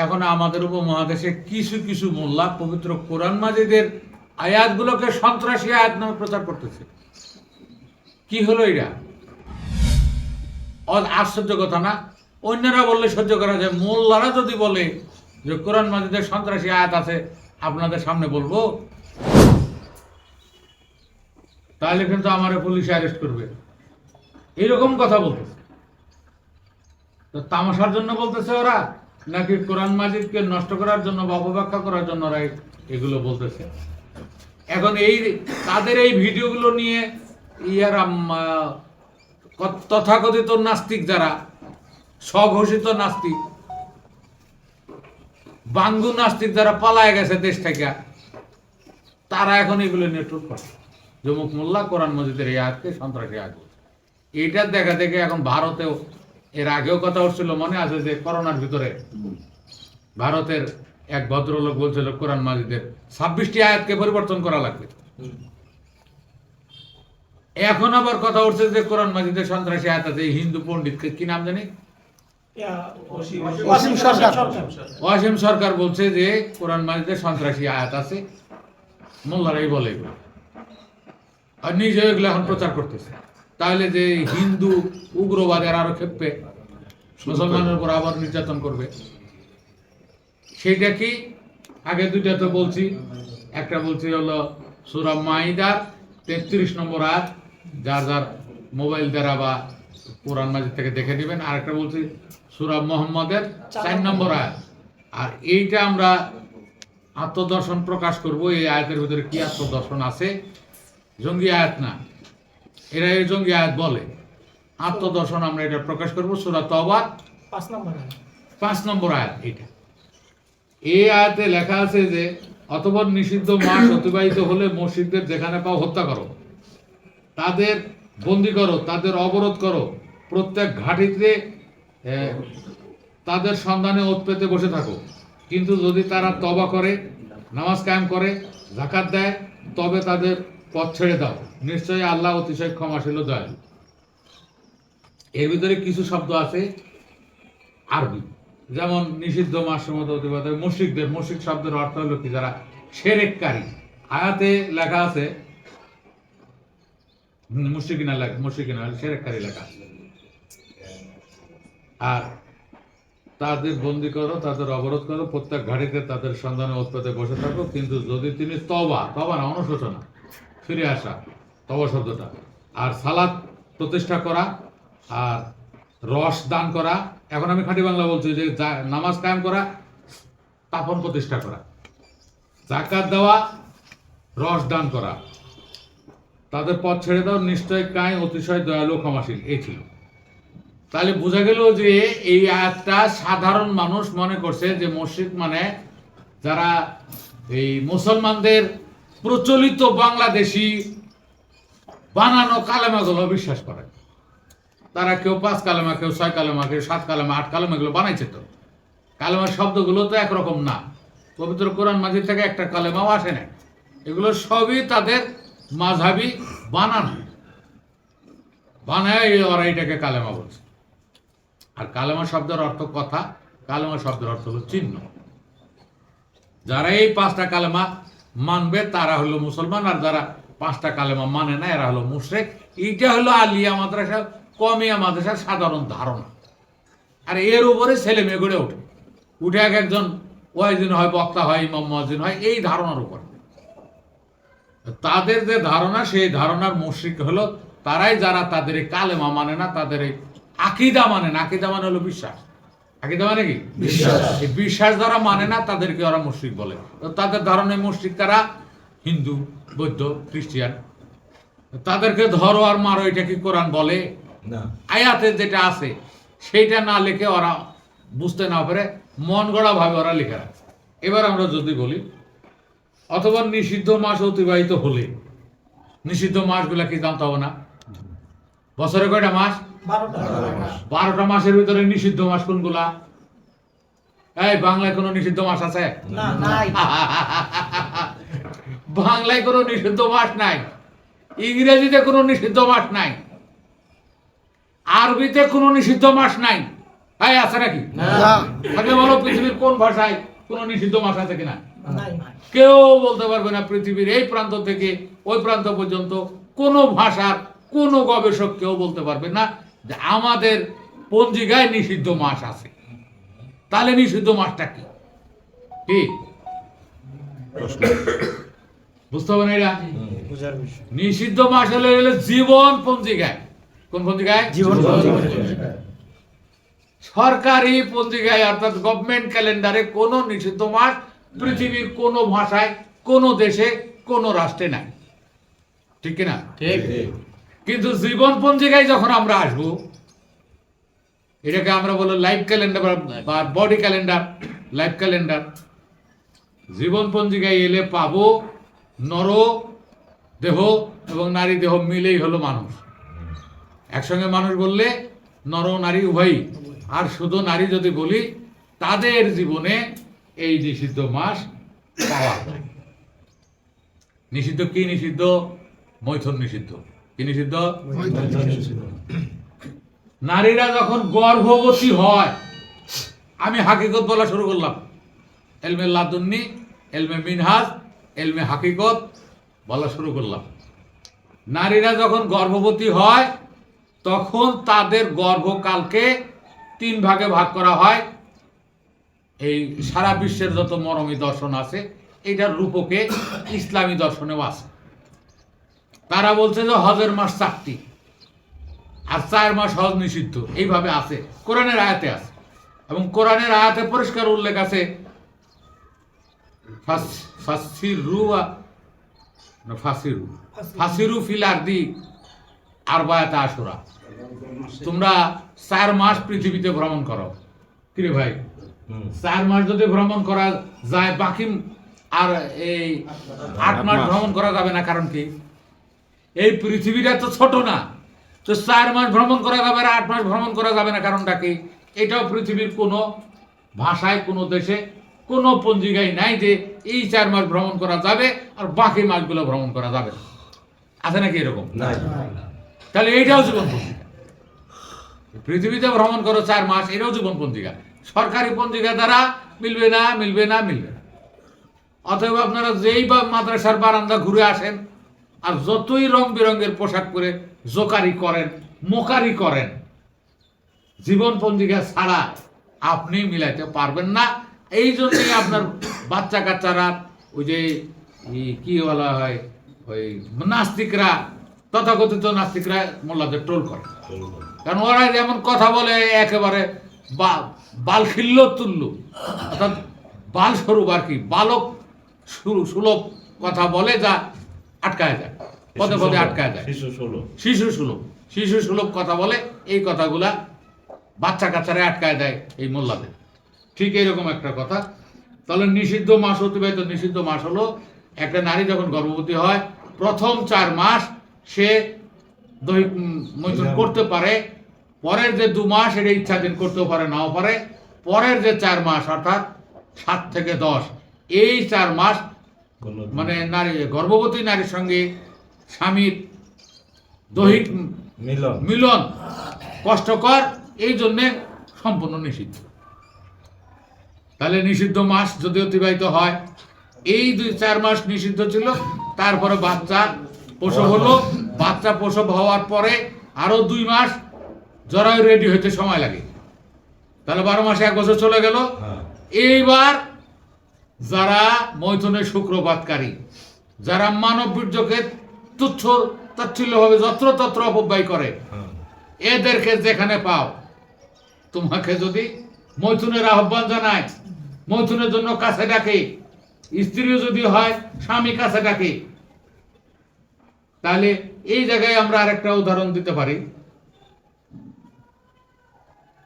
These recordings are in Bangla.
এখন আমাদের উপমহাদেশে কিছু কিছু মোল্লা পবিত্র কোরআন মাজিদের আয়াতগুলোকে সন্ত্রাসী আয়াত নামে প্রচার করতেছে। কি হলো এটা? আশ্চর্য কথা না? অন্যরা বললে সহ্য করা যায়, মোল্লারা যদি বলে যে কোরআন মাজিদের সন্ত্রাসী আয়াত আছে, আপনাদের সামনে বলবো, তাহলে কিন্তু আমার পুলিশে অ্যারেস্ট করবে, এরকম কথা বলতেছে। তো তামাশার জন্য বলতেছে ওরা, নাকি কোরআন মাজিদকে নষ্ট করার জন্য বা অপব্যাখ্যা করার জন্য ওরা এগুলো বলতেছে? এখন এই তাদের এই ভিডিওগুলো নিয়ে ইয়ারা তথাকথিত নাস্তিক, যারা স্বঘোষিত নাস্তিক, বাঙ্গু নাস্তিক, যারা পালায় গেছে দেশ থেকে, তারা এখন এগুলো নিয়ে টুট করে জমুক মোল্লা কোরআন মজিদের এই আয়াতকে সন্ত্রাসী আয়াত বলছে। এইটার দেখা দেখে এখন ভারতেও, এর আগেও কথা উঠছিল, মনে আছে যে করোনার ভিতরে ভারতের এক ভদ্রলোক বলছিল কোরআন মাজিদের 26টি আয়াতকে পরিবর্তন করা লাগবে। এখন আবার কথা উঠছে যে কোরআন মাজিদের সন্ত্রাসী আয়াত আছে। এই হিন্দু পণ্ডিতকে কি নাম জানি, ওয়াসিম সরকার বলছে যে কোরআন মাজিদের সন্ত্রাসী আয়াত আছে, মোল্লারাই বলে এগুলো, আর নিজে এগুলো এখন প্রচার করতেছে। তাহলে যে হিন্দু উগ্রবাদের আরো ক্ষেপে মুসলমানের উপর আবার নির্যাতন করবে, সেইটা কি? আগে দুইটা তো বলছি, একটা বলছি হলো সূরা মাইদার 33 নম্বর আয়াত, যার যার মোবাইল দ্বারা বা কোরআন মাজিদ থেকে দেখে দিবেন। আর একটা বলছি সূরা মুহাম্মদের 4 নম্বর আয়াত। আর এইটা আমরা আত্মদর্শন প্রকাশ করব, এই আয়াতের ভিতরে কি আত্মদর্শন আছে। জঙ্গি আয়াত না, এরা এই জঙ্গি আয়াত বলে, আত্মদর্শন আমরা এটা প্রকাশ করব। সূরা তওবার 5 নম্বর আয়াত। এটা এই আয়াতে লেখা আছে যে অতঃপর নিষিদ্ধ মাস অতিবাহিত হলে মসজিদদের যেখানে পাও হত্যা করো, তাদের বন্দী করো, তাদের অবরোধ করো, প্রত্যেক ঘাঁটিতে তাদের সন্ধানে ওত পেতে বসে থাকো। কিন্তু যদি তারা তওবা করে, নামাজ কায়েম করে, যাকাত দেয়, তবে তাদের পথ ছেড়ে দাও, নিশ্চয়ই আল্লাহ অতিশয় ক্ষমাশীল ও দয়ালু। এর ভিতরে কিছু শব্দ আছে আরবি, যেমন নিষিদ্ধ মাস মতো অতিবাহিত মুশরিকদের, মুশরিক শব্দের অর্থ হলো কি, যারা শিরককারী। আয়াতে লেখা আছে মুশরিকিনা, শিরককারী লেখা আছে। আর তাদের বন্দী করো, তাদের অবরোধ করো, প্রত্যেক ঘাড়িতে তাদের সন্ধানে উৎপাতে বসে থাকো। কিন্তু যদি তিনি তওবা না, অনুশোচনা, ফিরে আসা, তওবা শব্দটা, আর সালাত প্রতিষ্ঠা করা, আর রস দান করা, এখন আমি খাঁটি বাংলা বলছি, যে নামাজ কায়েম করা, স্থাপন প্রতিষ্ঠা করা, যাকাত দেওয়া, রস দান করা, তাদের পথ ছেড়ে দাও, নিশ্চয় কায় অতিশয় দয়ালু ক্ষমাশীল। এই ছিল। তাহলে বোঝা গেল যে এই আয়াতটা সাধারণ মানুষ মনে করছে যে মুশরিক মানে যারা এই মুসলমানদের প্রচলিত বাংলাদেশি বানানো কালেমাগুলো বিশ্বাস করে। তারা কেউ 5 কালেমা, কেউ 6 কালেমা, কেউ 7 কালেমা, 8 কালেমা এগুলো বানাইছে। তো কালেমার শব্দগুলো তো একরকম না, পবিত্র কোরআন মাজিদ থেকে একটা কালেমাও আসে না। এগুলো সবই তাদের মাযহাবী বানানো, বানায় ওরা এটাকে কালেমা বলছে। আর কালেমা শব্দের অর্থ কথা, কালেমা শব্দের অর্থ হলো চিহ্ন। যারা এই 5টা কালেমা মানবে তারা হলো মুসলমান, আর যারা 5টা কালেমা মানে না এরা হলো মুশরিক। এইটা হলো আলিয়া মাদ্রাসা, কমিয়া মাদ্রাসার সাধারণ ধারণা। আর এর উপরে ছেলে মেয়ে গড়ে উঠে এক একজন ওয়াইজিন হয়, বক্তা হয়, ইমাম মুয়াজ্জিন হয়, এই ধারণার উপর। তাদের যে ধারণা, সেই ধারণার মুশরিক হলো তারাই যারা তাদের এই কালেমা মানে না, তাদের এই আকীদা মানে না। আকীদা মানে হলো বিশ্বাস। আকীদা মানে কি? বিশ্বাস। এই বিশ্বাস যারা মানে না তাদেরকে ওরা মুশরিক বলে। তো তাদের ধারণায় মুশরিক কারা? হিন্দু, বৌদ্ধ, খ্রিস্টান। তাদেরকে ধরো আর মারো, এটা কি কোরআন বলে? না। আয়াতে যেটা আছে সেইটা না লিখে ওরা, বুঝতে না পারে, মন গড়া ভাবে ওরা লিখে রাখে। এবার আমরা যদি বলি অথবা নিষিদ্ধ মাস অতিবাহিত হলে, নিষিদ্ধ মাসগুলা কি জানতে হবে না? বছরে কয়টা মাস? 12টা মাসের ভিতরে নিষিদ্ধ মাস কোনগুলা? এই বাংলায় কোনো নিষিদ্ধ মাস আছে? বাংলায় কোনো নিষিদ্ধ মাস নাই, ইংরেজিতে কোনো নিষিদ্ধ মাস নাই, আরবিতে কোনো নিষিদ্ধ মাস নাই। আছে নাকি? থাকলে বলো পৃথিবীর কোন ভাষায় কোন নিষিদ্ধ মাস আছে কিনা? কেউ বলতে পারবে না। পৃথিবীর এই প্রান্ত থেকে ওই প্রান্ত পর্যন্ত কোন ভাষার কোন গবেষক কেউ বলতে পারবে না যে আমাদের পঞ্জিকায় নিষিদ্ধ মাস আছে। তাহলে নিষিদ্ধ মাসটা কি? ঠিক বুঝতে হবে না এটা? নিষিদ্ধ মাস হলে জীবন পঞ্জিকায়। কোন পঞ্জিকায়? জীবন পঞ্জিকায়। সরকারি পঞ্জিকায় অর্থাৎ গভর্নমেন্ট ক্যালেন্ডারে কোন নিষিদ্ধ মাস পৃথিবীর কোন ভাষায় কোন দেশে কোন রাষ্ট্রে নাই। ঠিক কিনা? ঠিক। কিন্তু জীবন পঞ্জিকায় যখন আমরা আসবো, এটাকে আমরা বলি লাইফ ক্যালেন্ডার বা বডি ক্যালেন্ডার, লাইফ ক্যালেন্ডার। জীবন পঞ্জিকায় এলে পাবো নর দেহ এবং নারী দেহ মিলেই হলো মানুষ। একসঙ্গে মানুষ বললে নর নারী উভয়ই। আর শুধু নারী যদি বলি, তাদের জীবনে এই নিষিদ্ধ মাস পাওয়া যায়। নিষিদ্ধ কি? নিষিদ্ধ মৈথুন নিষিদ্ধ। কি নিষিদ্ধ? নারীরা যখন গর্ভবতী হয়, আমি হাকিকত বলা শুরু করলাম। এলমে লাদুন্নি, এলমে মিনহাজ, এলমে হাকিকত বলা শুরু করলাম। নারীরা যখন গর্ভবতী হয় তখন তাদের গর্ভকালকে 3 ভাগে ভাগ করা হয়। এই সারা বিশ্বের যত মরমী দর্শন আছে, এটার রূপকে ইসলামী দর্শনেও আছে। তারা বলছে যে হজের মাস 4টি, আর 4 মাস হজ নিষিদ্ধ। এইভাবে আছে, কোরআনের আয়াতে আছে। এবং কোরআনের আয়াতে পরিষ্কার উল্লেখ আছে ফাসিরু ফিল আরদি আরবায়াতা আশুরা। তোমরা 4 মাস পৃথিবীতে ভ্রমণ করো। কি রে ভাই, 4 মাস যদি ভ্রমণ করা যায়, বাকি আর এই 8 মাস ভ্রমণ করা যাবে না। কারণ কি? এই পৃথিবীটা তো ছোট না, তো 4 মাস ভ্রমণ করা যাবে আর 8 মাস ভ্রমণ করা যাবে না। কারণটা কি? এটাও পৃথিবীর কোনো ভাষায়, কোনো দেশে, কোনো পঞ্জিকায় নাই যে এই 4 মাস ভ্রমণ করা যাবে আর বাকি মাসগুলো ভ্রমণ করা যাবে। আছে নাকি এরকম? তাহলে এইটাও জীবন পঞ্জিকা। পৃথিবীতে ভ্রমণ করো 4 মাস, এটাও জীবন পঞ্জিকা। সরকারি পঞ্জিকা দ্বারা মিলবে না, মিলবে না, মিলবে না। অতএব আপনারা যেই বা মাদ্রাসার বারান্দা ঘুরে আসেন আর যতই রং বেরঙের পোশাক পরে জোকারি করেন, মোকারি করেন, জীবন পঞ্জিকা ছাড়া আপনি মিলাইতে পারবেন না। এই জন্যই আপনার বাচ্চা কাচ্চারা ওই যে কি বলা হয়, ওই নাস্তিকরা, তথাকথিত নাস্তিকরা মোল্লাদের ট্রোল করে। কারণ ওরা যেমন কথা বলে একেবারে বালখিল্য তুল্য, অর্থাৎ বাল স্বরূপ আর কি, বালক সুলভ কথা বলে, যা আটকায় যায়, পদে পদে আটকায় যায়। শিশু সুলভ কথা বলে, এই কথাগুলা বাচ্চা কাচ্চারা আটকায় দেয় এই মোল্লাদের। ঠিক এইরকম একটা কথা। তাহলে নিষিদ্ধ মাস অতিবাহিত, নিষিদ্ধ মাস হলো একটা নারী যখন গর্ভবতী হয় প্রথম 4 মাস সে দৈহিক মৈথুন করতে পারে। পরের যে 2 মাস এটা ইচ্ছাধীন করতেও পারে, নাও পারে। পরের যে 4 মাস অর্থাৎ 7 থেকে 10, এই 4 মাস মানে নারী গর্ভবতী নারীর সঙ্গে স্বামীর দৈহিক মিলন কষ্টকর, এই জন্যে সম্পূর্ণ নিষিদ্ধ। তাহলে নিষিদ্ধ মাস যদি অতিবাহিত হয়, এই 2-4 মাস নিষিদ্ধ ছিল, তারপরে বাচ্চা প্রসব হলো। বাচ্চা প্রসব হওয়ার পরে আরো 2 মাস জরায়ু রেডি হইতে সময় লাগে। তাহলে 12 মাসে 1 বছর চলে গেল। এইবার যারা মৈথুনের শুক্রপাতকারী, যারা মানব বীর্যকে তুচ্ছ তাচ্ছিল্যভাবে যত্রতত্র অপব্যয় করে, এদেরকে যেখানে পাও, তোমাকে যদি মৈথুনের আহ্বান জানায়, মৈথুনের জন্য কাছে ডাকে, স্ত্রীও যদি হয় স্বামী কাছে ডাকে, তাহলে এই জায়গায় আমরা আরেকটা উদাহরণ দিতে পারি।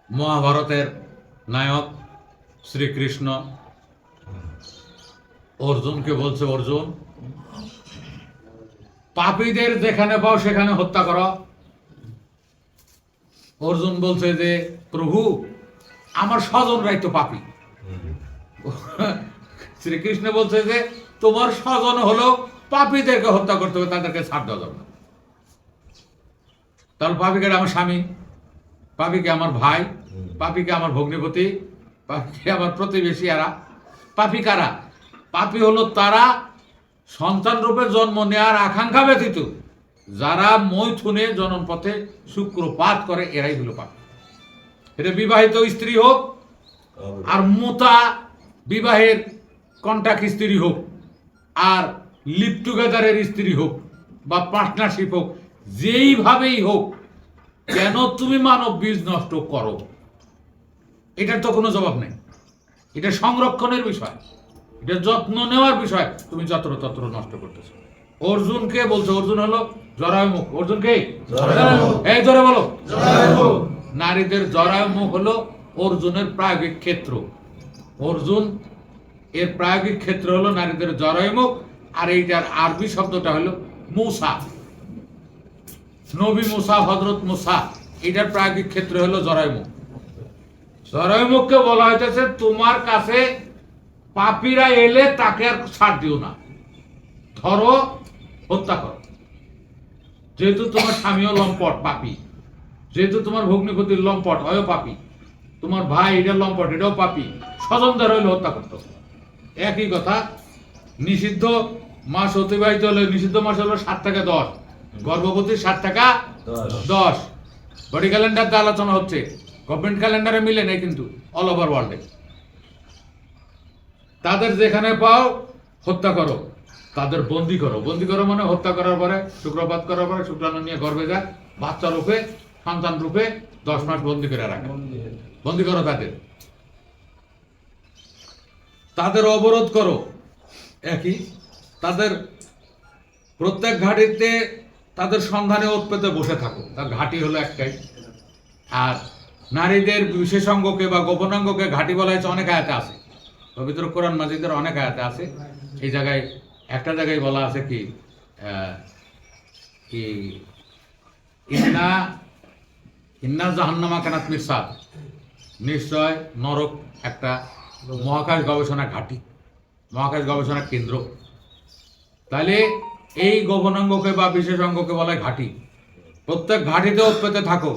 মহাভারতের নায়ক শ্রীকৃষ্ণ অর্জুনকে বলছে, অর্জুন, পাপীদের যেখানে পাও সেখানে হত্যা করো। অর্জুন বলছে যে প্রভু, আমার স্বজনরাই তো পাপী। শ্রীকৃষ্ণ বলছে যে তোমার স্বজন হলো পাপীদেরকে হত্যা করতে হবে, তাদেরকে ছাড় দেওয়া যাবে না। তাহলে পাপীকে আমার স্বামী, পাপিকে আমার ভাই, পাপিকে আমার ভগ্নিপতি, পাপিকে আমার প্রতিবেশী। এরা পাপি কারা? পাপি হলো তারা সন্তান রূপে জন্ম নেওয়ার আকাঙ্ক্ষা ব্যতীত যারা মৈথুনে জনন পথে শুক্রপাত করে, এরাই হলো পাপি। এটা বিবাহিত স্ত্রী হোক আর মোতা বিবাহের কন্ট্রাক্ট স্ত্রী হোক আর লিভ টুগেদারের স্ত্রী হোক বা পার্টনারশিপ হোক, যেইভাবেই হোক, কেন তুমি মানব বীজ নষ্ট করো, এটার তো কোনো জবাব নেই। এটা সংরক্ষণের বিষয়, এটা যত্ন নেওয়ার বিষয়। তুমি যত্র নষ্ট করতেছো। অর্জুনকে বলছো, অর্জুন হলো জরায়ুমুখ। অর্জুন কে? এই ধরে বলো। নারীদের জরায়ুমুখ হলো অর্জুনের প্রায়োগিক ক্ষেত্র। অর্জুন এর প্রায়োগিক ক্ষেত্র হলো নারীদের জরায়ুমুখ। আর এইটার আরবি শব্দটা হলো মুসা। নবী মুসা, হযরত মুসা, এটার প্রায়োগিক ক্ষেত্র হলো জরায়ুমুখ। জরায়ুমুখকে বলা হইতেছে তোমার কাছে পাপীরা এলে তাকে আর ছাড় দিও না, ধরো, হত্যা করো। যেহেতু তোমার স্বামীও লম্পট পাপী, যেহেতু তোমার ভগ্নিপতির লম্পট, অয় পাপী, তোমার ভাই এটা লম্পট, এটাও পাপী, স্বজনদের হইলে হত্যা করতো। একই কথা। নিষিদ্ধ মাস অতিবাহিত হলে, নিষিদ্ধ মাস হলো 7 থেকে 10, গর্ভবতী 7 থেকে 10। বডি ক্যালেন্ডার দিয়ে আলোচনা হচ্ছে, গভর্নমেন্ট ক্যালেন্ডারে মিলে নেই কিন্তু অল ওভার ওয়ার্ল্ডে। তাদের যেখানে পাও হত্যা করো, তাদের বন্দি করো। বন্দি করো মানে হত্যা করার পরে, শুক্রপাত করার পরে শুক্রাণু নিয়ে গর্ভে যায়, বাচ্চা রূপে, সন্তান রূপে 10 মাস বন্দি করে রাখে। বন্দি করো তাদের অবরোধ করো। একই, তাদের প্রত্যেক ঘাটিতে তাদের সন্ধানে ওত পেতে বসে থাকো। তার ঘাটি হলো একটাই। আর নারীদের বিশেষাঙ্গকে বা গোপনাঙ্গকে ঘাটি বলা হয়েছে অনেক আয়াতে আছে, পবিত্র কোরআন মাজিদের অনেক আয়াতে আছে। এই জায়গায় একটা জায়গায় বলা আছে কি, ইন্না জাহান্নামা কানাত মিরসাদ, নিশ্চয় নরক একটা মহাকাশ গবেষণা ঘাঁটি, মহাকাশ গবেষণা কেন্দ্র। তাহলে এই গোপনাঙ্গকে বা বিশেষাঙ্গকে বলা হয় ঘাঁটি। প্রত্যেক ঘাঁটিতে পেতে থাকো,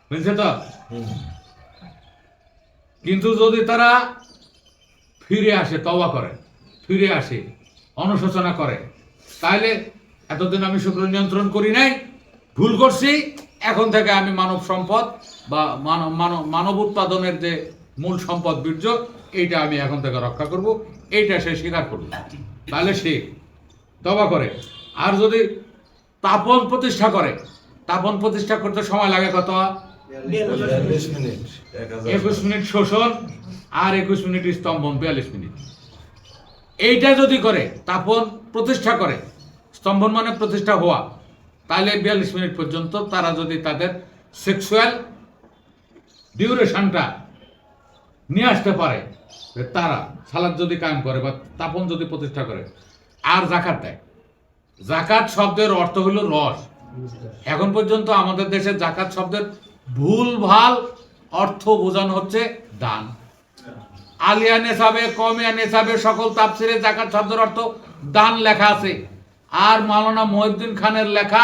বুঝছে তো? কিন্তু যদি তারা ফিরে আসে, তওবা করে, ফিরে আসে, অনুশোচনা করে, তাহলে এতদিন আমি শুক্র নিয়ন্ত্রণ করি নাই, ভুল করছি, এখন থেকে আমি মানব সম্পদ বা মানব উৎপাদনের যে মূল সম্পদ বীর্য, এইটা আমি এখন থেকে রক্ষা করব, এইটা সে স্বীকার করবে, তাহলে সে তওবা করে। আর যদি তাপন প্রতিষ্ঠা করে, তাপন প্রতিষ্ঠা করতে সময় লাগে কত? 21 মিনিট শোষণ আর 21 মিনিট স্তম্ভন, 42 মিনিট। এইটা যদি করে, তাপন প্রতিষ্ঠা করে, স্তম্ভন মানে প্রতিষ্ঠা হওয়া, তাহলে 42 মিনিট পর্যন্ত তারা যদি তাদের সেক্সুয়াল ডিউরেশনটা নিয়ে আসতে পারে, তারা সালাত যদি কায়েম করে বা তাপন যদি প্রতিষ্ঠা করে, আর যাকাত দেয়। যাকাত শব্দের অর্থ হলো রস। এখন পর্যন্ত আমাদের দেশে যাকাত শব্দের ভুলভাল অর্থ বোঝানো হচ্ছে দান। আলিয়া নেসাবে, কমিয়া নেসাবে সকল তাফসিরে যাকাত শব্দের অর্থ দান লেখা আছে। আর মাওলানা মহিউদ্দিন খানের লেখা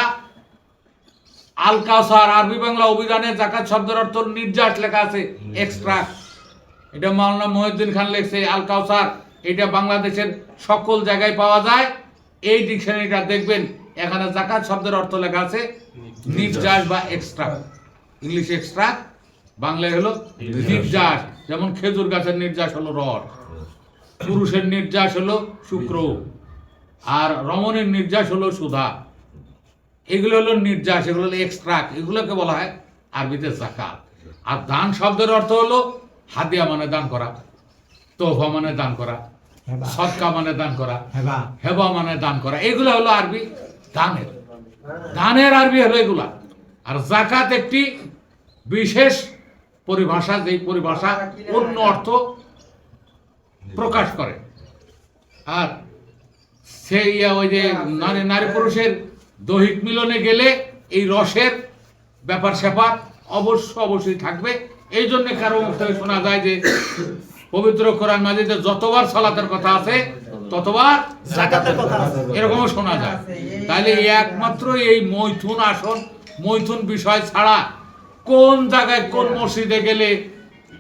আল কাউসার আরবি বাংলা অভিধানে যাকাত শব্দের অর্থ নির্যাস লেখা আছে, এক্সট্রাক্ট। এটা মাওলানা মহিউদ্দিন খান লেখছে আল কাউসার। এটা বাংলাদেশের সকল জায়গায় পাওয়া যায়। এই ডিকশনারিটা দেখবেন, এখানে যাকাত শব্দের অর্থ লেখা আছে নির্যাস বা এক্সট্রাক্ট। ইংলিশে এক্সট্রাক্ট, বাংলায় হলো নির্যাস। যেমন খেজুর গাছের নির্যাস হলো রস, পুরুষের নির্যাস হলো শুক্র, আর রমণের নির্যাস হলো সুধা। এগুলো হলো নির্যাস, এগুলো হলো এক্সট্রাক্ট, এগুলোকে বলা হয় আরবিতে যাকাত। আর দান শব্দের অর্থ হলো হাদিয়া মানে দান করা, তোহফা মানে দান করা, সদকা মানে দান করা, হেবা মানে দান করা। এগুলো হলো আরবি দানের, দানের আরবি হলো এগুলা। আর যাকাত একটি বিশেষ পরিভাষা, যেই পরিভাষা অন্য অর্থ প্রকাশ করে। আর সেই ওই যে নারী পুরুষের দৈহিক মিলনে গেলে এই রসের ব্যাপার স্যাপার অবশ্যই থাকবে। এই জন্য কারো মুখ থেকে শোনা যায় যে পবিত্র কোরআন মাজিদে যতবার সালাতের কথা আছে ততবার যাকাতের কথা আছে, এরকমও শোনা যায়। তাহলে একমাত্র এই মৈথুন আসন, মৈথুন বিষয় ছাড়া কোন জায়গায় কোন মসজিদে গেলে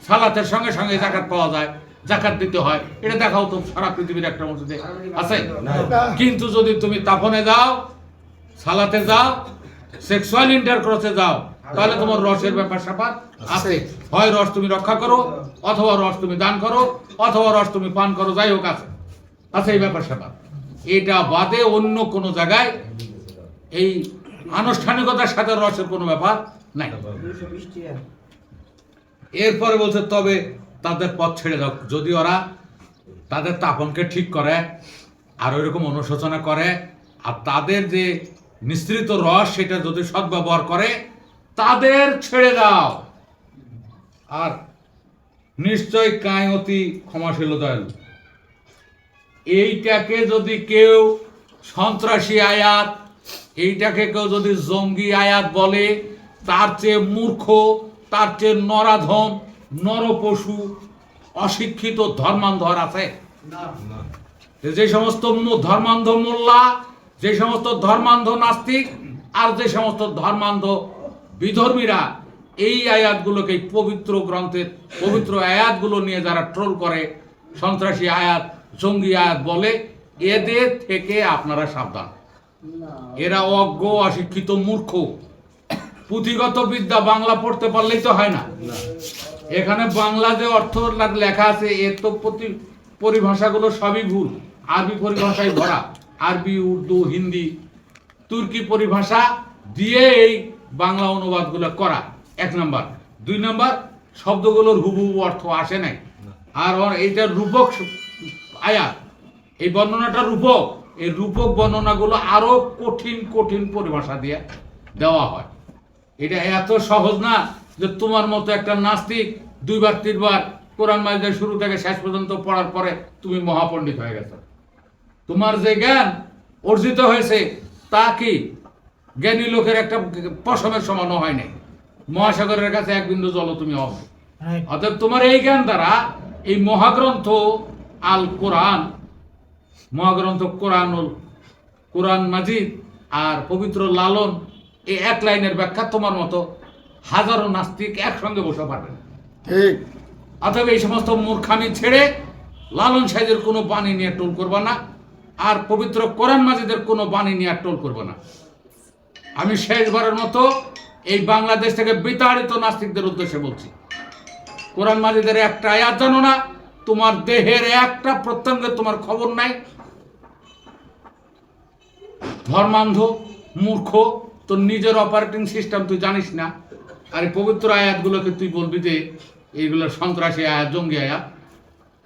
সালাতের সঙ্গে সঙ্গে জাকাত পাওয়া যায়, জাকাত দিতে হয়, এটা দেখাও তো সারা পৃথিবীর একটা মসজিদে আছে? কিন্তু যদি তুমি তাফনে যাও, সালাতে যাও, সেক্সুয়াল ইন্টারকোর্সে যাও, তাহলে তোমার রসের ব্যাপার স্যাপার আছে। হয় রস তুমি রক্ষা করো, অথবা রস তুমি দান করো, অথবা রস তুমি পান করো, যাই হোক আছে আছে এই ব্যাপার স্যাপার। এটা বাদে অন্য কোনো জায়গায় এই আনুষ্ঠানিকতার সাথে রসের কোনো ব্যাপার নাই। এরপরে বলছে তবে তাদের পথ ছেড়ে দাও, যদি ওরা তাদের তাপনকে ঠিক করে আর ওইরকম অনুশোচনা করে আর তাদের যে মিশ্রিত রস সেটা যদি সদ্ব্যবহার করে, তাদের ছেড়ে দাও। আর নিশ্চয় কায় অতি ক্ষমাশীল দয়ালু। এইটাকে যদি কেউ সন্ত্রাসী আয়াত, এইটাকে কেউ যদি জঙ্গি আয়াত বলে, তার চেয়ে মূর্খ, তার চেয়ে নরাধম, নরপশু, অশিক্ষিত ধর্মান্ধর আছে? যে সমস্ত ধর্মান্ধ মোল্লা, যে সমস্ত ধর্মান্ধ নাস্তিক আর যে সমস্ত ধর্মান্ধ বিধর্মীরা এই আয়াতগুলোকে, পবিত্র গ্রন্থের পবিত্র আয়াতগুলো নিয়ে যারা ট্রোল করে, সন্ত্রাসী আয়াত, জঙ্গি আয়াত বলে, এদের থেকে আপনারা সাবধান। এরা অজ্ঞ, অশিক্ষিত, মূর্খ। পুঁথিগত বিদ্যা বাংলা পড়তে পারলেই তো হয় না। এখানে বাংলা যে অর্থ লেখা আছে এর তো পরিভাষাগুলো সবই ভুল, আরবি পরিভাষায় ভরা। আরবি, উর্দু, হিন্দি, তুর্কি পরিভাষা দিয়ে এই বাংলা অনুবাদগুলো করা, 1 নম্বর। 2 নম্বর, শব্দগুলোর হুবহু অর্থ আসে নাই। আর এইটা রূপক আয়াত, এই বর্ণনাটা রূপক, এই রূপক বর্ণনাগুলো আরো কঠিন কঠিন পরিভাষা দিয়ে দেওয়া হয়। এটা এত সহজ না যে তোমার মতো একটা নাস্তিক 2বার 3বার কোরআন মাজিদের শুরু থেকে শেষ পর্যন্ত পড়ার পরে তুমি মহাপণ্ডিত হয়ে গেছো। তোমার যে জ্ঞান অর্জিত হয়েছে তা কি জ্ঞানী লোকের একটা পশমের সমানও হয় নাই। মহাসাগরের কাছে 1 বিন্দু জল তুমি হবে। অতএব তোমার এই জ্ঞান দ্বারা এই মহাগ্রন্থ আল কোরআন, মহাগ্রন্থ কোরআন মাজিদ আর পবিত্র লালন, এই 1 লাইনের ব্যাখ্যা তোমার মতো হাজারো নাস্তিক একসঙ্গে বসে পারবে না। ঠিক। অতএব এই সমস্ত মূর্খামি ছেড়ে লালন সাহেবের কোনো বাণী নিয়ে টোল করবা না, আর পবিত্র কোরআন মাজিদের কোনো বাণী নিয়ে টোল করবা না। আমি শেষবারের মতো এই বাংলাদেশ থেকে বিতাড়িত নাস্তিকদের উদ্দেশ্যে বলছি, কোরআন মাজিদের একটা আয়াত জানো না, তোমার দেহের একটা প্রত্যঙ্গের তোমার খবর নাই, ধর্মান্ধ, মূর্খ, তোর নিজের অপারেটিং সিস্টেম তুই জানিস না। আর এই পবিত্র আয়াতগুলোকে তুই বলবি যে এইগুলো সন্ত্রাসী আয়াত, জঙ্গি আয়াত।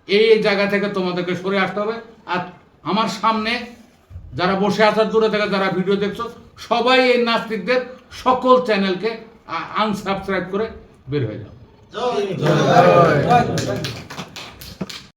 এই জায়গা থেকে তোমাদেরকে সরে আসতে হবে। আর আমার সামনে যারা বসে আসার দূরে থেকে যারা ভিডিও দেখছো, সবাই এই নাস্তিকদের সকল চ্যানেলকে আনসাবস্ক্রাইব করে বের হয়ে যাও।